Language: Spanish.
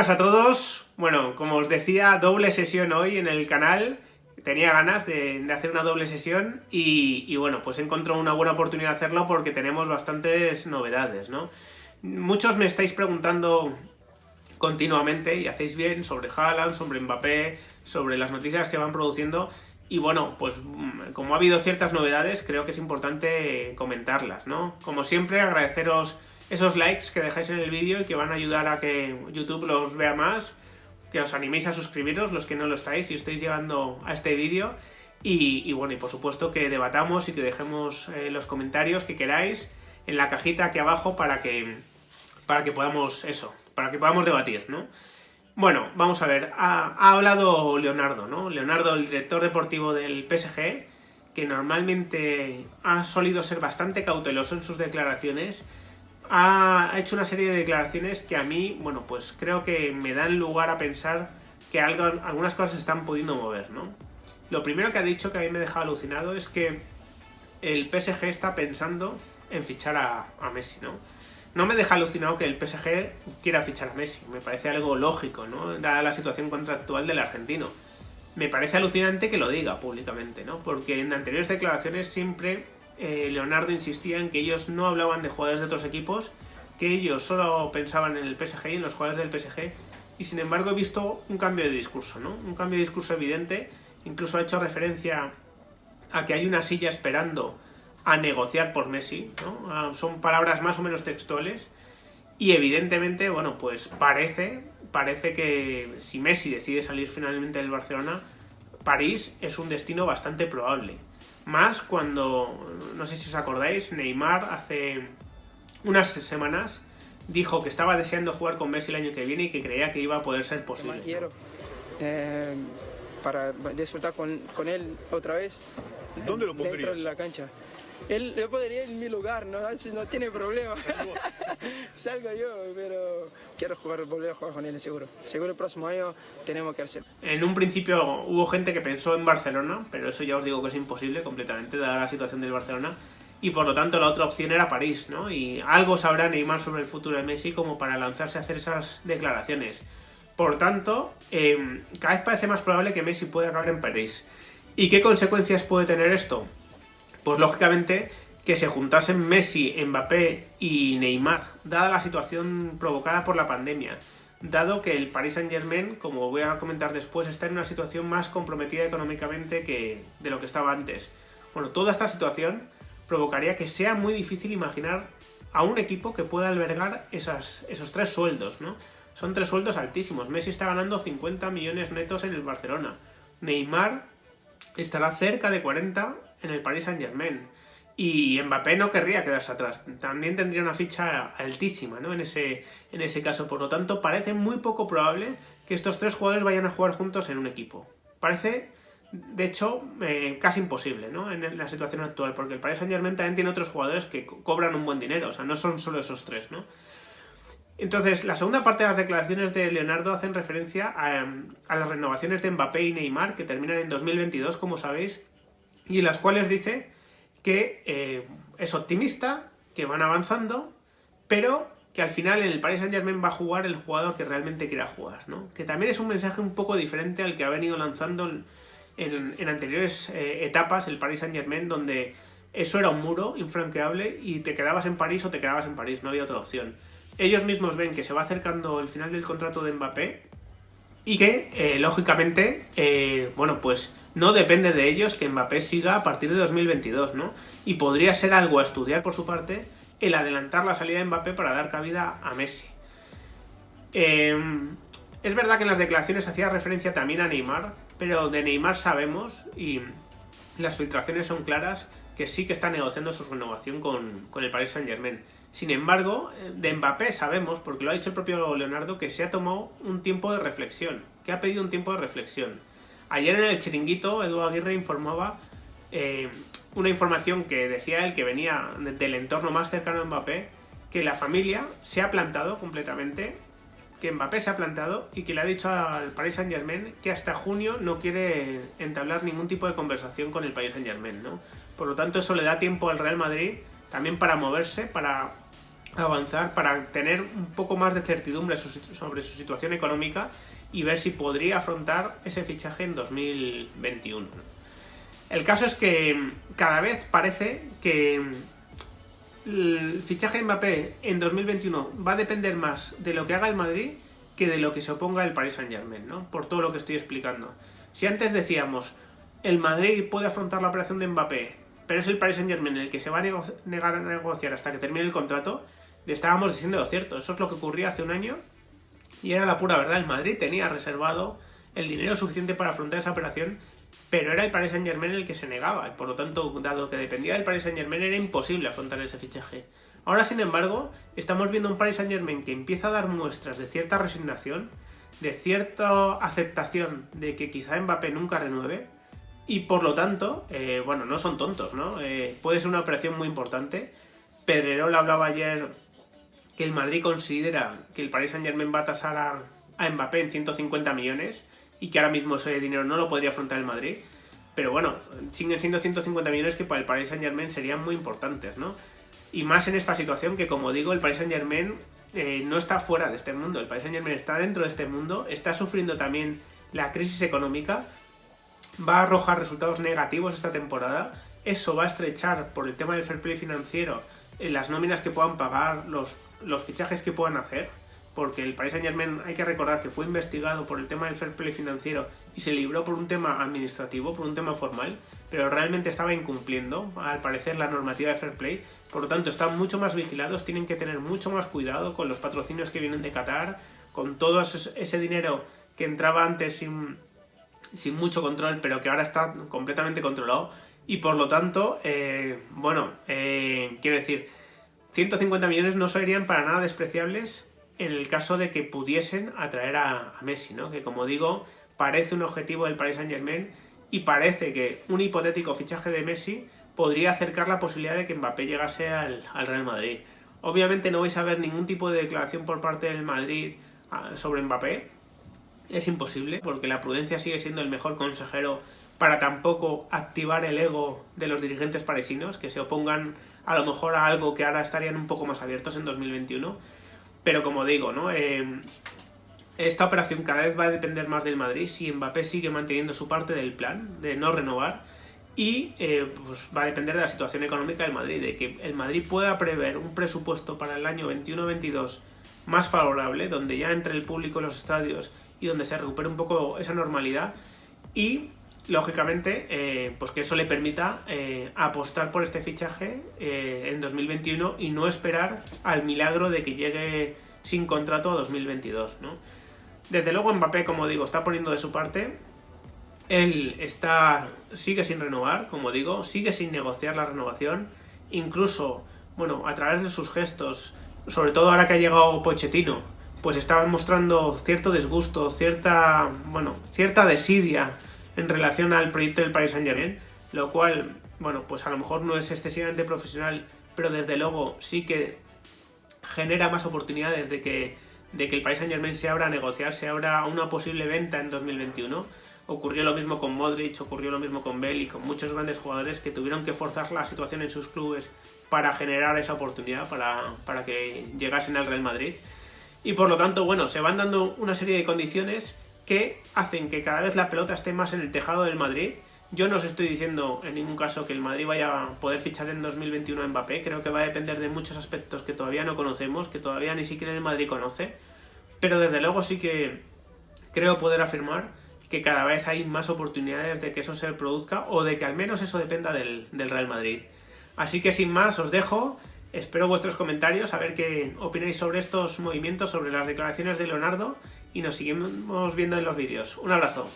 buenas a todos. Bueno, como os decía, doble sesión hoy en el canal. Tenía ganas de hacer una doble sesión y bueno, pues he encontrado una buena oportunidad de hacerlo porque tenemos bastantes novedades, ¿no? Muchos me estáis preguntando continuamente, y hacéis bien, sobre Haaland, sobre Mbappé, sobre las noticias que van produciendo. Y bueno, pues como ha habido ciertas novedades, creo que es importante comentarlas, ¿no? Como siempre, agradeceros esos likes que dejáis en el vídeo y que van a ayudar a que YouTube los vea más, que os animéis a suscribiros, los que no lo estáis, y estáis llegando a este vídeo. Y bueno, y por supuesto que debatamos y que dejemos los comentarios que queráis en la cajita aquí abajo para que podamos para que podamos debatir, ¿no? Bueno, vamos a ver, ha hablado Leonardo, ¿no? Leonardo, el director deportivo del PSG, que normalmente ha solido ser bastante cauteloso en sus declaraciones, ha hecho una serie de declaraciones que a mí, bueno, pues creo que me dan lugar a pensar que algunas cosas se están pudiendo mover, ¿no? Lo primero que ha dicho, que a mí me deja alucinado, es que el PSG está pensando en fichar a Messi, ¿no? No me deja alucinado que el PSG quiera fichar a Messi, me parece algo lógico, ¿no? Dada la situación contractual del argentino. Me parece alucinante que lo diga públicamente, ¿no? Porque en anteriores declaraciones siempre Leonardo insistía en que ellos no hablaban de jugadores de otros equipos, que ellos solo pensaban en el PSG y en los jugadores del PSG, y sin embargo he visto un cambio de discurso, ¿no? Un cambio de discurso evidente, incluso ha hecho referencia a que hay una silla esperando a negociar por Messi, ¿no? Son palabras más o menos textuales, y evidentemente, bueno, pues parece que si Messi decide salir finalmente del Barcelona, París es un destino bastante probable. Más cuando, no sé si os acordáis, Neymar hace unas semanas dijo que estaba deseando jugar con Messi el año que viene y que creía que iba a poder ser posible. Quiero para disfrutar con él otra vez. ¿Dónde lo pondrías? Dentro de la cancha. Él podría ir en mi lugar, no tiene problema. Salgo yo, pero quiero volver a jugar con él, seguro. Seguro el próximo año tenemos que hacerlo. En un principio hubo gente que pensó en Barcelona, pero eso ya os digo que es imposible completamente, dada la situación del Barcelona. Y por lo tanto la otra opción era París, ¿no? Y algo sabrá Neymar sobre el futuro de Messi como para lanzarse a hacer esas declaraciones. Por tanto, cada vez parece más probable que Messi pueda acabar en París. ¿Y qué consecuencias puede tener esto? Pues lógicamente que se juntasen Messi, Mbappé y Neymar, dada la situación provocada por la pandemia, dado que el Paris Saint-Germain, como voy a comentar después, está en una situación más comprometida económicamente que de lo que estaba antes. Bueno, toda esta situación provocaría que sea muy difícil imaginar a un equipo que pueda albergar esos tres sueldos, ¿no? Son tres sueldos altísimos. Messi está ganando 50 millones netos en el Barcelona. Neymar estará cerca de 40 en el Paris Saint-Germain. Y Mbappé no querría quedarse atrás. También tendría una ficha altísima, ¿no? En ese caso. Por lo tanto, parece muy poco probable que estos tres jugadores vayan a jugar juntos en un equipo. Parece, de hecho, casi imposible, ¿no? En la situación actual. Porque el Paris Saint-Germain también tiene otros jugadores que cobran un buen dinero. O sea, no son solo esos tres, ¿no? Entonces, la segunda parte de las declaraciones de Leonardo hacen referencia a las renovaciones de Mbappé y Neymar, que terminan en 2022, como sabéis, y en las cuales dice que es optimista, que van avanzando, pero que al final en el Paris Saint-Germain va a jugar el jugador que realmente quiera jugar, ¿no? Que también es un mensaje un poco diferente al que ha venido lanzando en anteriores etapas el Paris Saint-Germain, donde eso era un muro infranqueable y te quedabas en París o te quedabas en París, no había otra opción. Ellos mismos ven que se va acercando el final del contrato de Mbappé y que, lógicamente, bueno, pues no depende de ellos que Mbappé siga a partir de 2022, ¿no? Y podría ser algo a estudiar por su parte el adelantar la salida de Mbappé para dar cabida a Messi. Es verdad que en las declaraciones hacía referencia también a Neymar, pero de Neymar sabemos, y las filtraciones son claras, que sí que está negociando su renovación con el Paris Saint-Germain. Sin embargo, de Mbappé sabemos, porque lo ha dicho el propio Leonardo, que se ha tomado un tiempo de reflexión, que ha pedido un tiempo de reflexión. Ayer en el Chiringuito, Edu Aguirre informaba una información que decía él, que venía del entorno más cercano a Mbappé, que la familia se ha plantado completamente, que Mbappé se ha plantado y que le ha dicho al Paris Saint-Germain que hasta junio no quiere entablar ningún tipo de conversación con el Paris Saint-Germain, ¿no? Por lo tanto, eso le da tiempo al Real Madrid también para moverse, para avanzar para tener un poco más de certidumbre sobre su situación económica y ver si podría afrontar ese fichaje en 2021. El caso es que cada vez parece que el fichaje de Mbappé en 2021 va a depender más de lo que haga el Madrid que de lo que se oponga el Paris Saint-Germain, ¿no? Por todo lo que estoy explicando. Si antes decíamos, el Madrid puede afrontar la operación de Mbappé, pero es el Paris Saint-Germain el que se va a negar a negociar hasta que termine el contrato, le estábamos diciendo lo cierto. Eso es lo que ocurría hace un año y era la pura verdad. El Madrid tenía reservado el dinero suficiente para afrontar esa operación, pero era el Paris Saint-Germain el que se negaba, y por lo tanto, dado que dependía del Paris Saint-Germain, era imposible afrontar ese fichaje. Ahora, sin embargo, estamos viendo un Paris Saint-Germain que empieza a dar muestras de cierta resignación, de cierta aceptación de que quizá Mbappé nunca renueve, y por lo tanto, bueno, no son tontos, ¿no? Puede ser una operación muy importante. Pedrerol hablaba ayer que el Madrid considera que el Paris Saint-Germain va a tasar a Mbappé en 150 millones y que ahora mismo ese dinero no lo podría afrontar el Madrid. Pero bueno, siguen siendo 150 millones que para el Paris Saint-Germain serían muy importantes, ¿no? Y más en esta situación que, como digo, el Paris Saint-Germain no está fuera de este mundo. El Paris Saint-Germain está dentro de este mundo, está sufriendo también la crisis económica, va a arrojar resultados negativos esta temporada. Eso va a estrechar, por el tema del fair play financiero, las nóminas que puedan pagar, los fichajes que puedan hacer, porque el Paris Saint-Germain, hay que recordar que fue investigado por el tema del fair play financiero y se libró por un tema administrativo, por un tema formal, pero realmente estaba incumpliendo, al parecer, la normativa de fair play. Por lo tanto, están mucho más vigilados, tienen que tener mucho más cuidado con los patrocinios que vienen de Qatar, con todo ese dinero que entraba antes sin mucho control, pero que ahora está completamente controlado. Y por lo tanto, quiero decir, 150 millones no serían para nada despreciables en el caso de que pudiesen atraer a Messi, ¿no? Que, como digo, parece un objetivo del Paris Saint-Germain y parece que un hipotético fichaje de Messi podría acercar la posibilidad de que Mbappé llegase al Real Madrid. Obviamente no vais a ver ningún tipo de declaración por parte del Madrid sobre Mbappé. Es imposible, porque la prudencia sigue siendo el mejor consejero para tampoco activar el ego de los dirigentes parisinos, que se opongan a lo mejor a algo que ahora estarían un poco más abiertos en 2021. Pero como digo, ¿no? Esta operación cada vez va a depender más del Madrid si Mbappé sigue manteniendo su parte del plan de no renovar, y pues va a depender de la situación económica del Madrid, de que el Madrid pueda prever un presupuesto para el año 21-22 más favorable, donde ya entre el público en los estadios y donde se recupere un poco esa normalidad, y lógicamente pues que eso le permita apostar por este fichaje en 2021 y no esperar al milagro de que llegue sin contrato a 2022, ¿no? Desde luego Mbappé, como digo, está poniendo de su parte. Él sigue sin renovar, como digo, sigue sin negociar la renovación. Incluso, bueno, a través de sus gestos, sobre todo ahora que ha llegado Pochettino, pues está mostrando cierto disgusto, cierta desidia en relación al proyecto del Paris Saint-Germain, lo cual, bueno, pues a lo mejor no es excesivamente profesional, pero desde luego sí que genera más oportunidades de que el Paris Saint-Germain se abra a negociar, se abra a una posible venta en 2021. Ocurrió lo mismo con Modric, ocurrió lo mismo con Bale y con muchos grandes jugadores que tuvieron que forzar la situación en sus clubes para generar esa oportunidad, para que llegasen al Real Madrid. Y por lo tanto, bueno, se van dando una serie de condiciones que hacen que cada vez la pelota esté más en el tejado del Madrid. Yo no os estoy diciendo en ningún caso que el Madrid vaya a poder fichar en 2021 a Mbappé. Creo que va a depender de muchos aspectos que todavía no conocemos, que todavía ni siquiera el Madrid conoce. Pero desde luego sí que creo poder afirmar que cada vez hay más oportunidades de que eso se produzca, o de que al menos eso dependa del Real Madrid. Así que sin más os dejo, espero vuestros comentarios, a ver qué opináis sobre estos movimientos, sobre las declaraciones de Leonardo, y nos seguimos viendo en los vídeos. Un abrazo.